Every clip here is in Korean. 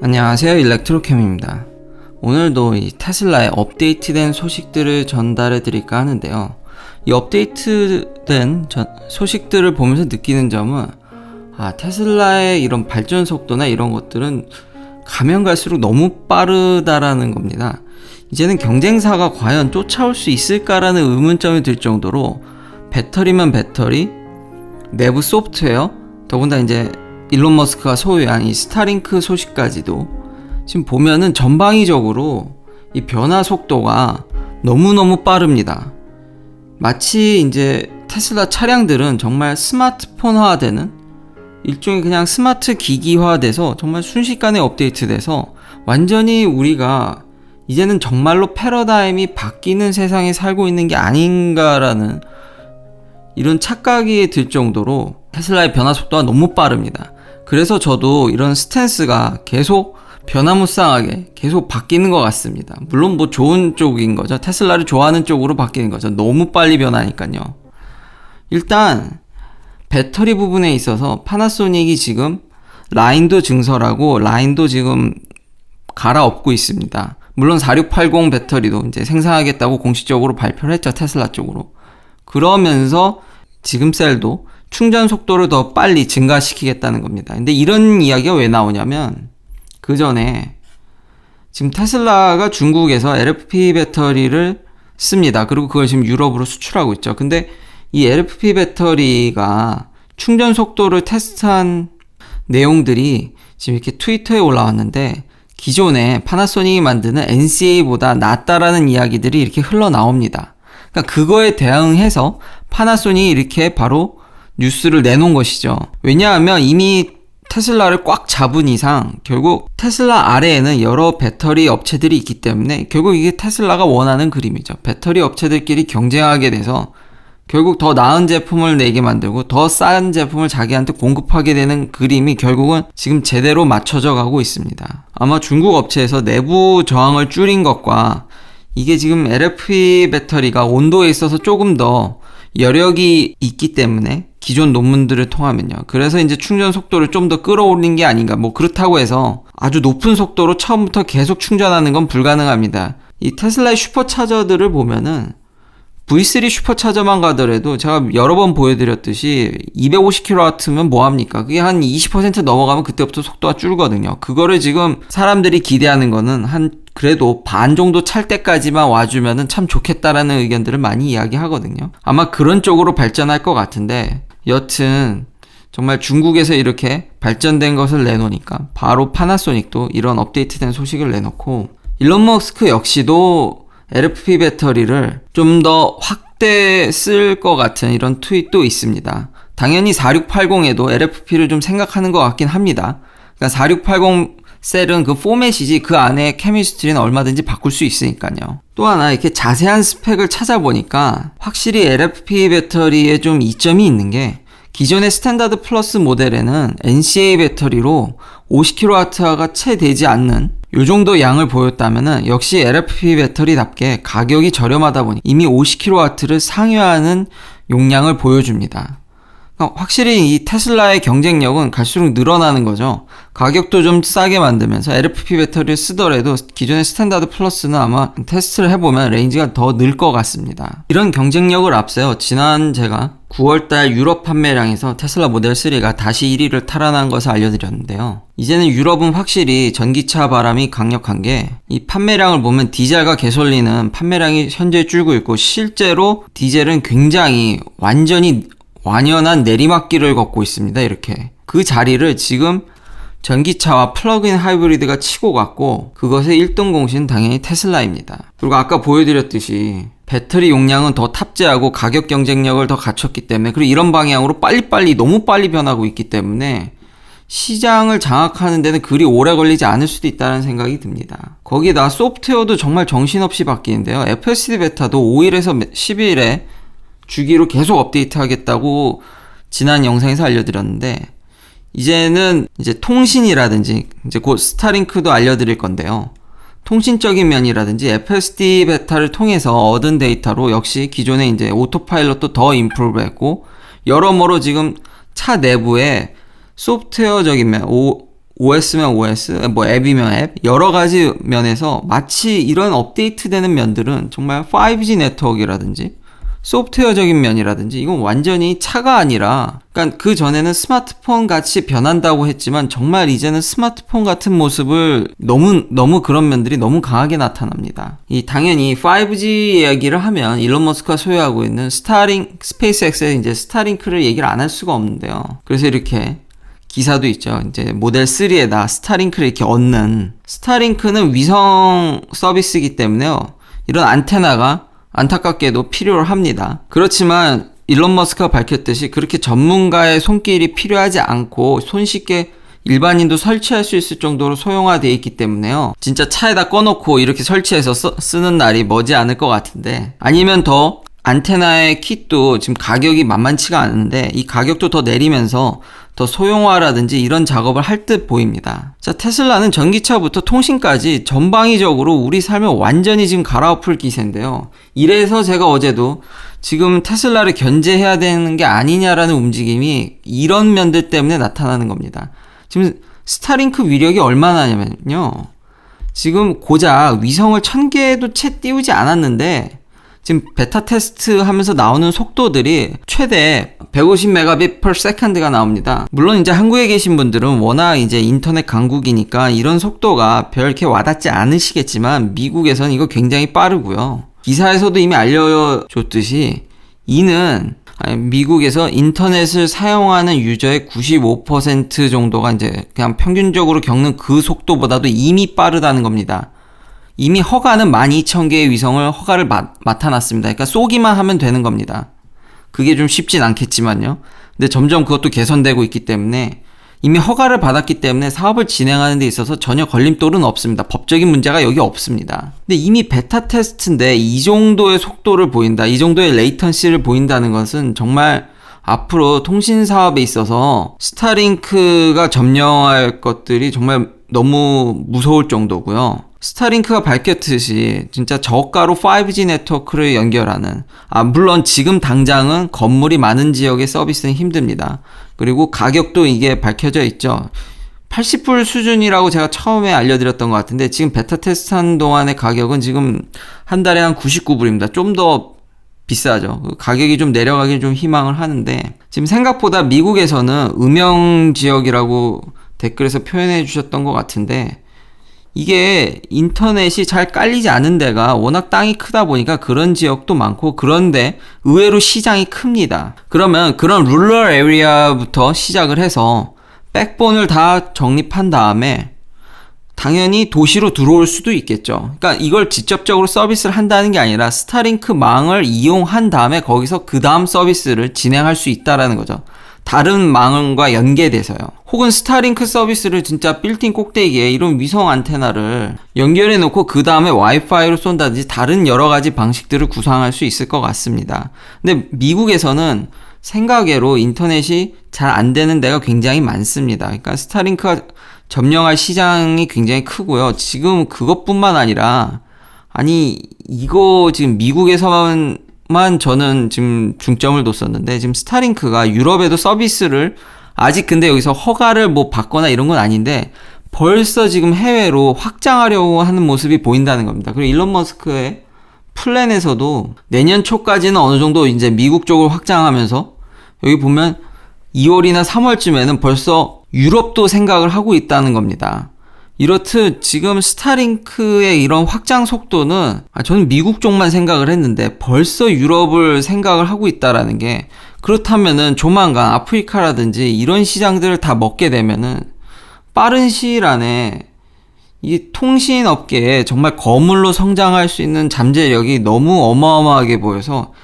안녕하세요, 일렉트로캠입니다. 오늘도 이 테슬라의 업데이트된 소식들을 전달해 드릴까 하는데요. 이 업데이트된 소식들을 보면서 느끼는 점은 테슬라의 이런 발전 속도나 이런 것들은 가면 갈수록 너무 빠르다라는 겁니다. 이제는 경쟁사가 과연 쫓아올 수 있을까라는 의문점이 들 정도로 배터리면 배터리, 내부 소프트웨어, 더군다나 이제 일론 머스크가 소유한 이 스타링크 소식까지도 지금 보면은 전방위적으로 이 변화 속도가 너무너무 빠릅니다. 마치 이제 테슬라 차량들은 정말 스마트폰화되는 일종의 그냥 스마트 기기화돼서 정말 순식간에 업데이트돼서 완전히 우리가 이제는 정말로 패러다임이 바뀌는 세상에 살고 있는 게 아닌가라는 이런 착각이 들 정도로 테슬라의 변화 속도가 너무 빠릅니다. 그래서 저도 이런 스탠스가 계속 변화무쌍하게 계속 바뀌는 것 같습니다. 물론 뭐 좋은 쪽인 거죠. 테슬라를 좋아하는 쪽으로 바뀌는 거죠. 너무 빨리 변하니까요. 일단 배터리 부분에 있어서 파나소닉이 지금 라인도 증설하고 라인도 지금 갈아엎고 있습니다. 물론 4680 배터리도 이제 생산하겠다고 공식적으로 발표를 했죠. 테슬라 쪽으로. 그러면서 지금 셀도 충전 속도를 더 빨리 증가시키겠다는 겁니다. 근데 이런 이야기가 왜 나오냐면 그 전에 지금 테슬라가 중국에서 LFP 배터리를 씁니다. 그리고 그걸 지금 유럽으로 수출하고 있죠. 근데 이 LFP 배터리가 충전 속도를 테스트한 내용들이 지금 이렇게 트위터에 올라왔는데 기존에 파나소닉이 만드는 NCA보다 낫다라는 이야기들이 이렇게 흘러나옵니다. 그러니까 그거에 대응해서 파나소닉이 이렇게 바로 뉴스를 내놓은 것이죠. 왜냐하면 이미 테슬라를 꽉 잡은 이상 결국 테슬라 아래에는 여러 배터리 업체들이 있기 때문에 결국 이게 테슬라가 원하는 그림이죠. 배터리 업체들끼리 경쟁하게 돼서 결국 더 나은 제품을 내게 만들고 더 싼 제품을 자기한테 공급하게 되는 그림이 결국은 지금 제대로 맞춰져 가고 있습니다. 아마 중국 업체에서 내부 저항을 줄인 것과 이게 지금 LFP 배터리가 온도에 있어서 조금 더 여력이 있기 때문에 기존 논문들을 통하면요. 그래서 이제 충전 속도를 좀 더 끌어올린 게 아닌가. 뭐 그렇다고 해서 아주 높은 속도로 처음부터 계속 충전하는 건 불가능합니다. 이 테슬라의 슈퍼차저들을 보면은 V3 슈퍼차저만 가더라도 제가 여러 번 보여드렸듯이 250kW면 뭐합니까? 그게 한 20% 넘어가면 그때부터 속도가 줄거든요. 그거를 지금 사람들이 기대하는 거는 그래도 반 정도 찰 때까지만 와주면은 참 좋겠다라는 의견들을 많이 이야기하거든요. 아마 그런 쪽으로 발전할 것 같은데 여튼 정말 중국에서 이렇게 발전된 것을 내놓으니까 바로 파나소닉도 이런 업데이트된 소식을 내놓고 일론 머스크 역시도 LFP 배터리를 좀 더 확대 쓸 것 같은 이런 트윗도 있습니다. 당연히 4680에도 LFP를 좀 생각하는 것 같긴 합니다. 그러니까 4680 셀은 그 포맷이지 그 안에 케미스트리는 얼마든지 바꿀 수 있으니까요. 또 하나 이렇게 자세한 스펙을 찾아보니까 확실히 LFP 배터리에 좀 이점이 있는 게 기존의 스탠다드 플러스 모델에는 NCA 배터리로 50kWh가 채 되지 않는 요 정도 양을 보였다면은 역시 LFP 배터리답게 가격이 저렴하다 보니 이미 50kW를 상회하는 용량을 보여줍니다. 확실히 이 테슬라의 경쟁력은 갈수록 늘어나는 거죠. 가격도 좀 싸게 만들면서 LFP 배터리를 쓰더라도 기존의 스탠다드 플러스는 아마 테스트를 해보면 레인지가 더 늘 것 같습니다. 이런 경쟁력을 앞세워 지난 제가 9월달 유럽 판매량에서 테슬라 모델 3가 다시 1위를 탈환한 것을 알려드렸는데요. 이제는 유럽은 확실히 전기차 바람이 강력한 게 이 판매량을 보면 디젤과 가솔린은 판매량이 현재 줄고 있고 실제로 디젤은 굉장히 완연한 내리막길을 걷고 있습니다. 이렇게 그 자리를 지금 전기차와 플러그인 하이브리드가 치고 갔고 그것의 1등 공신은 당연히 테슬라입니다. 그리고 아까 보여드렸듯이 배터리 용량은 더 탑재하고 가격 경쟁력을 더 갖췄기 때문에 그리고 이런 방향으로 너무 빨리 변하고 있기 때문에 시장을 장악하는 데는 그리 오래 걸리지 않을 수도 있다는 생각이 듭니다. 거기다 소프트웨어도 정말 정신없이 바뀌는데요. FSD 베타도 5일에서 10일에 주기로 계속 업데이트 하겠다고 지난 영상에서 알려드렸는데 이제는 이제 통신이라든지 이제 곧 스타링크도 알려드릴 건데요. 통신적인 면이라든지 FSD 베타를 통해서 얻은 데이터로 역시 기존의 이제 오토파일럿도 더 임프루브했고 여러모로 지금 차 내부에 소프트웨어적인 면 OS면 OS, 뭐 앱이면 앱, 여러 가지 면에서 마치 이런 업데이트되는 면들은 정말 5G 네트워크라든지 소프트웨어적인 면이라든지 이건 완전히 차가 아니라, 그러니까 그 전에는 스마트폰 같이 변한다고 했지만 정말 이제는 스마트폰 같은 모습을 너무 그런 면들이 너무 강하게 나타납니다. 당연히 5G 이야기를 하면 일론 머스크가 소유하고 있는 스페이스X의 이제 스타링크를 얘기를 안 할 수가 없는데요. 그래서 이렇게 기사도 있죠. 이제 모델 3에다 스타링크를 이렇게 얹는, 스타링크는 위성 서비스이기 때문에요. 이런 안테나가 안타깝게도 필요를 합니다. 그렇지만 일론 머스크가 밝혔듯이 그렇게 전문가의 손길이 필요하지 않고 손쉽게 일반인도 설치할 수 있을 정도로 소형화되어 있기 때문에요. 진짜 차에다 꺼놓고 이렇게 설치해서 쓰는 날이 머지 않을 것 같은데, 아니면 더 안테나의 킷도 지금 가격이 만만치가 않은데 이 가격도 더 내리면서 더 소형화라든지 이런 작업을 할 듯 보입니다. 자, 테슬라는 전기차부터 통신까지 전방위적으로 우리 삶을 완전히 지금 갈아엎을 기세인데요. 이래서 제가 어제도 지금 테슬라를 견제해야 되는 게 아니냐라는 움직임이 이런 면들 때문에 나타나는 겁니다. 지금 스타링크 위력이 얼마나냐면요. 지금 고작 위성을 1000개도 채 띄우지 않았는데 지금 베타 테스트 하면서 나오는 속도들이 최대 150Mbps/s가 나옵니다. 물론 이제 한국에 계신 분들은 워낙 이제 인터넷 강국이니까 이런 속도가 별 이렇게 와닿지 않으시겠지만 미국에서는 이거 굉장히 빠르고요. 기사에서도 이미 알려줬듯이 미국에서 인터넷을 사용하는 유저의 95% 정도가 이제 그냥 평균적으로 겪는 그 속도보다도 이미 빠르다는 겁니다. 이미 허가는 12,000개의 위성을 허가를 맡아놨습니다. 그러니까 쏘기만 하면 되는 겁니다. 그게 좀 쉽진 않겠지만요. 근데 점점 그것도 개선되고 있기 때문에 이미 허가를 받았기 때문에 사업을 진행하는 데 있어서 전혀 걸림돌은 없습니다. 법적인 문제가 여기 없습니다. 근데 이미 베타 테스트인데 이 정도의 속도를 보인다, 이 정도의 레이턴시를 보인다는 것은 정말 앞으로 통신 사업에 있어서 스타링크가 점령할 것들이 정말 너무 무서울 정도고요. 스타링크가 밝혔듯이 진짜 저가로 5G 네트워크를 연결하는, 물론 지금 당장은 건물이 많은 지역의 서비스는 힘듭니다. 그리고 가격도 이게 밝혀져 있죠. 80불 수준이라고 제가 처음에 알려드렸던 것 같은데 지금 베타 테스트한 동안의 가격은 지금 한 달에 한 99불입니다. 좀 더 비싸죠. 가격이 좀 내려가길 좀 희망을 하는데, 지금 생각보다 미국에서는 음영 지역이라고 댓글에서 표현해 주셨던 것 같은데, 이게 인터넷이 잘 깔리지 않은 데가 워낙 땅이 크다 보니까 그런 지역도 많고, 그런데 의외로 시장이 큽니다. 그러면 그런 룰럴 에리아부터 시작을 해서 백본을 다 정립한 다음에 당연히 도시로 들어올 수도 있겠죠. 그러니까 이걸 직접적으로 서비스를 한다는 게 아니라 스타링크 망을 이용한 다음에 거기서 그 다음 서비스를 진행할 수 있다라는 거죠. 다른 망과 연계돼서요. 혹은 스타링크 서비스를 진짜 빌딩 꼭대기에 이런 위성 안테나를 연결해 놓고 그 다음에 와이파이로 쏜다든지 다른 여러 가지 방식들을 구상할 수 있을 것 같습니다. 근데 미국에서는 생각외로 인터넷이 잘 안 되는 데가 굉장히 많습니다. 그러니까 스타링크가 점령할 시장이 굉장히 크고요. 지금 그것뿐만 아니라, 이거 지금 미국에서만 저는 지금 중점을 뒀었는데, 지금 스타링크가 유럽에도 서비스를 아직 근데 여기서 허가를 받거나 이런 건 아닌데 벌써 지금 해외로 확장하려고 하는 모습이 보인다는 겁니다. 그리고 일론 머스크의 플랜에서도 내년 초까지는 어느 정도 이제 미국 쪽으로 확장하면서, 여기 보면 2월이나 3월쯤에는 벌써 유럽도 생각을 하고 있다는 겁니다. 이렇듯 지금 스타링크의 이런 확장 속도는 저는 미국 쪽만 생각을 했는데 벌써 유럽을 생각을 하고 있다라는 게, 그렇다면은 조만간 아프리카라든지 이런 시장들을 다 먹게 되면은 빠른 시일 안에 이 통신업계에 정말 거물로 성장할 수 있는 잠재력이 너무 어마어마하게 보여서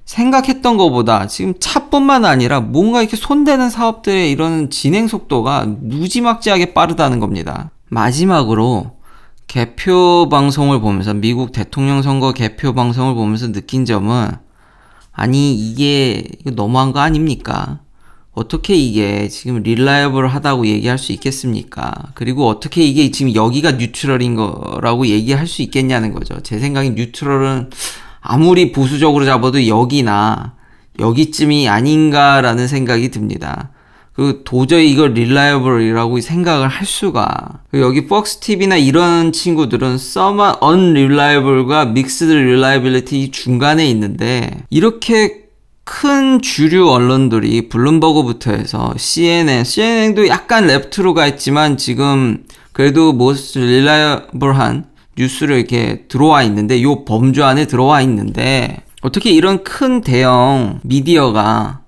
생각했던 것보다 지금 차뿐만 아니라 뭔가 이렇게 손대는 사업들의 이런 진행 속도가 무지막지하게 빠르다는 겁니다. 마지막으로 개표 방송을 보면서, 미국 대통령 선거 개표 방송을 보면서 느낀 점은, 이게 너무한 거 아닙니까? 어떻게 이게 지금 릴라이블 하다고 얘기할 수 있겠습니까? 그리고 어떻게 이게 지금 여기가 뉴트럴인 거라고 얘기할 수 있겠냐는 거죠. 제 생각엔 뉴트럴은 아무리 보수적으로 잡아도 여기나 여기쯤이 아닌가라는 생각이 듭니다. 그 도저히 이걸 릴라이블이라고 생각을 할 수가. 여기 폭스TV나 이런 친구들은 somewhat unreliable과 mixed reliability 이 중간에 있는데, 이렇게 큰 주류 언론들이 블룸버그부터 해서 CNN도 약간 레프트로 가 있지만 지금 그래도 most reliable한 뉴스를 이렇게 들어와 있는데, 요 범주 안에 들어와 있는데, 어떻게 이런 큰 대형 미디어가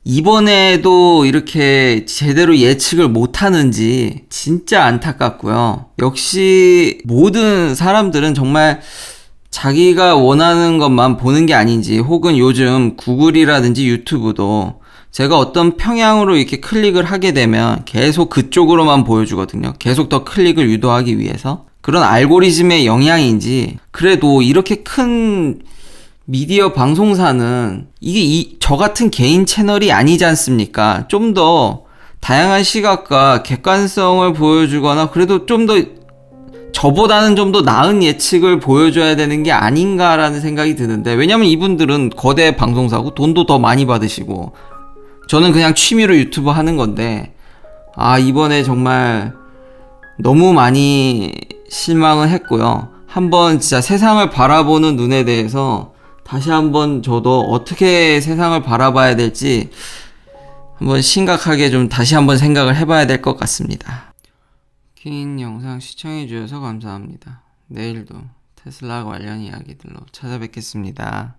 이번에도 이렇게 제대로 예측을 못하는지 진짜 안타깝고요. 역시 모든 사람들은 정말 자기가 원하는 것만 보는 게 아닌지, 혹은 요즘 구글이라든지 유튜브도 제가 어떤 평양으로 이렇게 클릭을 하게 되면 계속 그쪽으로만 보여주거든요. 계속 더 클릭을 유도하기 위해서. 그런 알고리즘의 영향인지, 그래도 이렇게 큰 미디어 방송사는 이게 저 같은 개인 채널이 아니지 않습니까? 좀 더 다양한 시각과 객관성을 보여주거나, 그래도 좀 더 저보다는 좀 더 나은 예측을 보여줘야 되는 게 아닌가라는 생각이 드는데, 왜냐면 이분들은 거대 방송사고 돈도 더 많이 받으시고, 저는 그냥 취미로 유튜브 하는 건데, 이번에 정말 너무 많이 실망을 했고요. 한번 진짜 세상을 바라보는 눈에 대해서 다시 한번 저도 어떻게 세상을 바라봐야 될지 한번 심각하게 좀 다시 한번 생각을 해봐야 될 것 같습니다. 긴 영상 시청해주셔서 감사합니다. 내일도 테슬라 관련 이야기들로 찾아뵙겠습니다.